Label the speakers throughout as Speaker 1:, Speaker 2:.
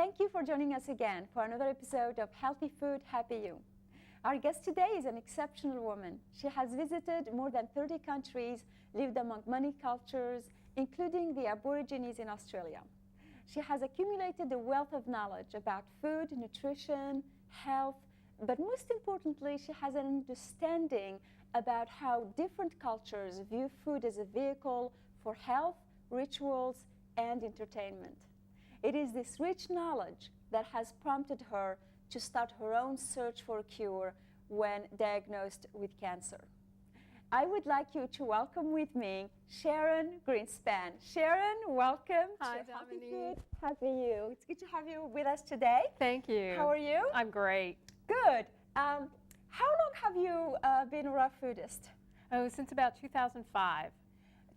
Speaker 1: Thank you for joining us again for another episode of Healthy Food, Happy You. Our guest today is an exceptional woman. She has visited more than 30 countries, lived among many cultures, including the Aborigines in Australia. She has accumulated a wealth of knowledge about food, nutrition, health, but most importantly, she has an understanding about how different cultures view food as a vehicle for health, rituals, and entertainment. It is this rich knowledge that has prompted her to start her own search for a cure when diagnosed with cancer. I would like you to welcome with me Sharon Greenspan. Sharon, welcome
Speaker 2: Hi,
Speaker 1: to Healthy
Speaker 2: Dominique.
Speaker 1: Food, Happy You. It's good to have you with us today.
Speaker 2: Thank you.
Speaker 1: How are you?
Speaker 2: I'm great.
Speaker 1: Good. How long have you been a raw foodist?
Speaker 2: Oh, since about 2005.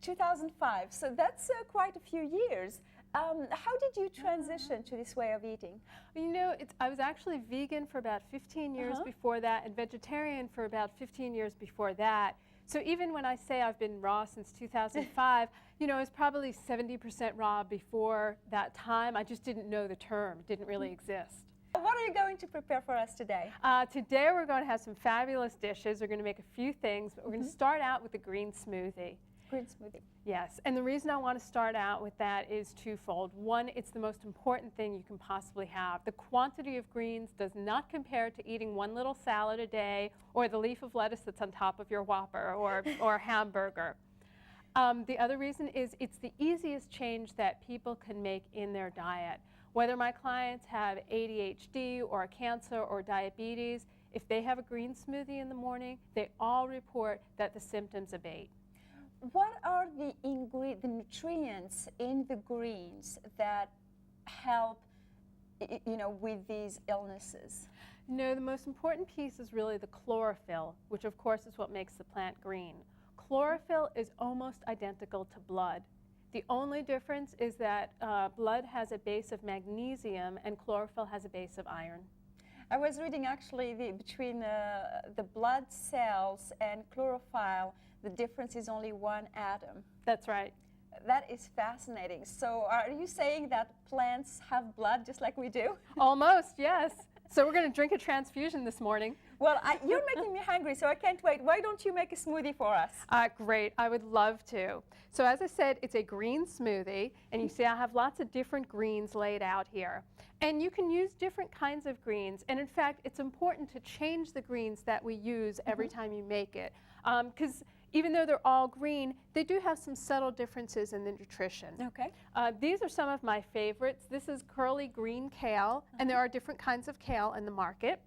Speaker 1: 2005, so that's quite a few years. How did you transition to this way of eating?
Speaker 2: You know, I was actually vegan for about 15 years before that and vegetarian for about 15 years before that. So even when I say I've been raw since 2005, you know, it's probably 70% raw before that time. I just didn't know the term. It didn't really exist.
Speaker 1: What are you going to prepare for us today?
Speaker 2: Today we're going to have some fabulous dishes. We're going to make a few things, but we're going to start out with the green smoothie.
Speaker 1: Green smoothie.
Speaker 2: Yes, and the reason I want to start out with that is twofold. One, it's the most important thing you can possibly have. The quantity of greens does not compare to eating one little salad a day or the leaf of lettuce that's on top of your Whopper or hamburger. The other reason is it's the easiest change that people can make in their diet. Whether my clients have ADHD or cancer or diabetes, if they have a green smoothie in the morning, they all report that the symptoms abate.
Speaker 1: What are the nutrients in the greens that help, you know, with these illnesses?
Speaker 2: No, the most important piece is really the chlorophyll, which of course is what makes the plant green. Chlorophyll is almost identical to blood. The only difference is that blood has a base of magnesium and chlorophyll has a base of iron.
Speaker 1: I was reading actually between the blood cells and chlorophyll, the difference is only one atom.
Speaker 2: That's right.
Speaker 1: That is fascinating. So are you saying that plants have blood just like we do?
Speaker 2: Almost, yes. So we're going to drink a transfusion this morning.
Speaker 1: Well, you're making me hungry, so I can't wait. Why don't you make a smoothie for us?
Speaker 2: Great. I would love to. So as I said, it's a green smoothie, and you see I have lots of different greens laid out here. And you can use different kinds of greens. And in fact, it's important to change the greens that we use every time you make it. Because even though they're all green, they do have some subtle differences in the nutrition.
Speaker 1: Okay.
Speaker 2: These are some of my favorites. This is curly green kale, and there are different kinds of kale in the market.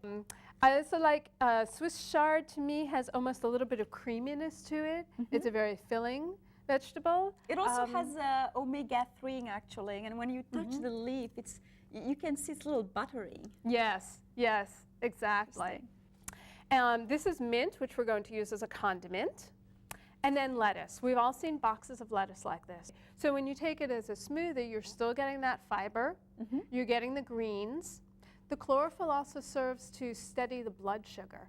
Speaker 2: I also like Swiss chard. To me, has almost a little bit of creaminess to it. It's a very filling vegetable.
Speaker 1: It also has omega-3 actually, and when you touch the leaf, you can see it's a little buttery.
Speaker 2: Yes, yes, exactly. This is mint, which we're going to use as a condiment. And then lettuce. We've all seen boxes of lettuce like this. So when you take it as a smoothie, you're still getting that fiber. You're getting the greens. The chlorophyll also serves to steady the blood sugar.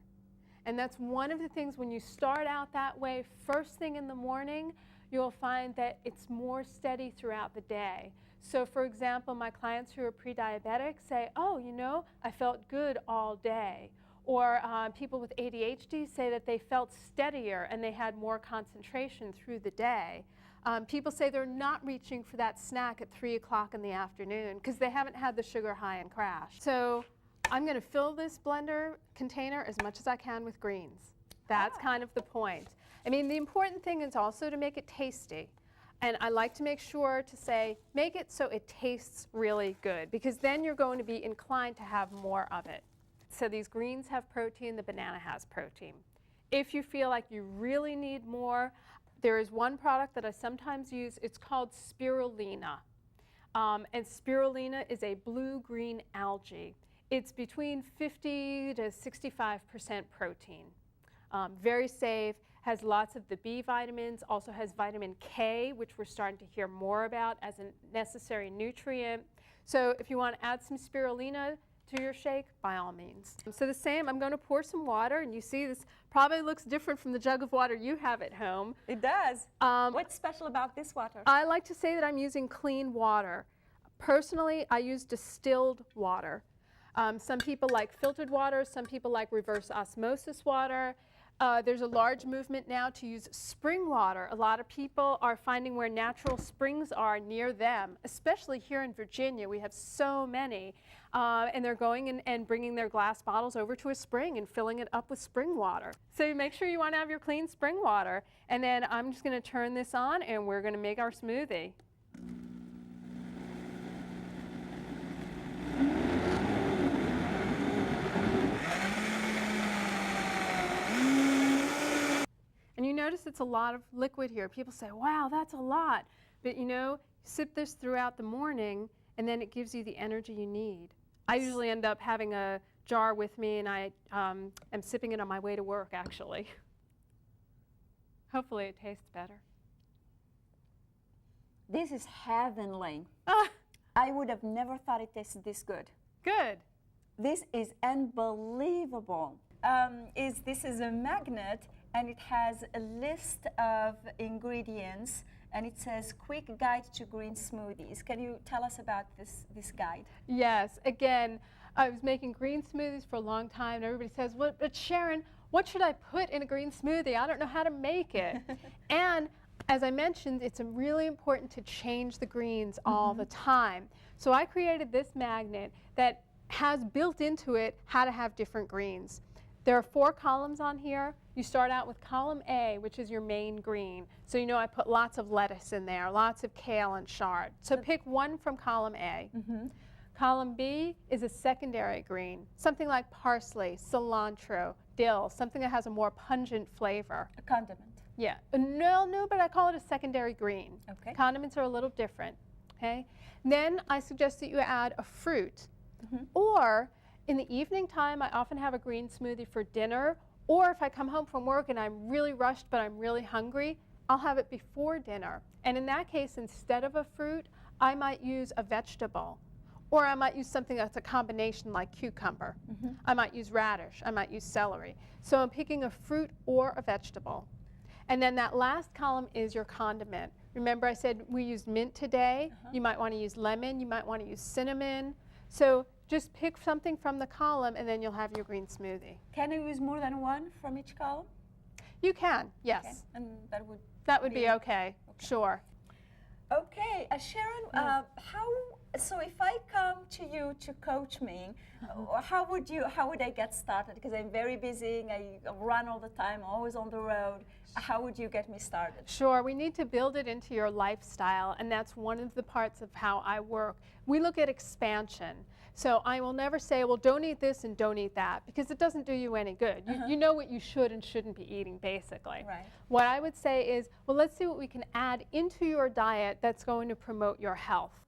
Speaker 2: And that's one of the things when you start out that way, first thing in the morning, you'll find that it's more steady throughout the day. So for example, my clients who are pre-diabetic say, oh, you know, I felt good all day. Or people with ADHD say that they felt steadier and they had more concentration through the day. People say they're not reaching for that snack at 3 o'clock in the afternoon because they haven't had the sugar high and crash. So I'm going to fill this blender container as much as I can with greens. That's kind of the point. I mean, the important thing is also to make it tasty. And I like to make sure to say, make it so it tastes really good, because then you're going to be inclined to have more of it. So these greens have protein, the banana has protein. If you feel like you really need more, there is one product that I sometimes use. It's called Spirulina. And Spirulina is a blue-green algae. It's between 50 to 65% protein. Very safe, has lots of the B vitamins, also has vitamin K, which we're starting to hear more about as a necessary nutrient. So if you want to add some Spirulina to your shake, by all means. So the same, I'm going to pour some water, and you see this probably looks different from the jug of water you have at home.
Speaker 1: It does. What's special about this water?
Speaker 2: I like to say that I'm using clean water. Personally, I use distilled water. Some people like filtered water, some people like reverse osmosis water. There's a large movement now to use spring water. A lot of people are finding where natural springs are near them, especially here in Virginia. We have so many. And they're going and bringing their glass bottles over to a spring and filling it up with spring water. So make sure you want to have your clean spring water. And then I'm just going to turn this on and we're going to make our smoothie. And you notice it's a lot of liquid here. People say, wow, that's a lot. But you know, sip this throughout the morning and then it gives you the energy you need. I usually end up having a jar with me and I am sipping it on my way to work, actually. Hopefully it tastes better.
Speaker 1: This is heavenly.
Speaker 2: Ah,
Speaker 1: I would have never thought it tasted this good.
Speaker 2: good.
Speaker 1: This is unbelievable. This is a magnet and it has a list of ingredients and it says quick guide to green smoothies. Can you tell us about this guide?
Speaker 2: Yes, again, I was making green smoothies for a long time and everybody says, but Sharon, what should I put in a green smoothie? I don't know how to make it. And as I mentioned, it's really important to change the greens all the time. So I created this magnet that has built into it how to have different greens. There are 4 columns on here. You start out with column A, which is your main green. So you know I put lots of lettuce in there, lots of kale and chard. So pick one from column A. Column B is a secondary green, something like parsley, cilantro, dill, something that has a more pungent flavor.
Speaker 1: A condiment.
Speaker 2: Yeah, no, but I call it a secondary green.
Speaker 1: Okay.
Speaker 2: Condiments are a little different, okay? Then I suggest that you add a fruit. Or in the evening time, I often have a green smoothie for dinner, or if I come home from work and I'm really rushed but I'm really hungry, I'll have it before dinner. And in that case, instead of a fruit, I might use a vegetable. Or I might use something that's a combination like cucumber. I might use radish, I might use celery. So I'm picking a fruit or a vegetable. And then that last column is your condiment. Remember I said we used mint today? You might want to use lemon, you might want to use cinnamon. So just pick something from the column and then you'll have your green smoothie.
Speaker 1: Can you use more than one from each column?
Speaker 2: You can, yes.
Speaker 1: Okay. And
Speaker 2: that would be okay. Sure.
Speaker 1: Okay, Sharon, so if I come to you to coach me, how would I get started? Because I'm very busy, I run all the time, always on the road. How would you get me started?
Speaker 2: Sure, we need to build it into your lifestyle, and that's one of the parts of how I work. We look at expansion. So I will never say, well, don't eat this and don't eat that, because it doesn't do you any good. You know what you should and shouldn't be eating, basically.
Speaker 1: Right.
Speaker 2: What I would say is, well, let's see what we can add into your diet that's going to promote your health.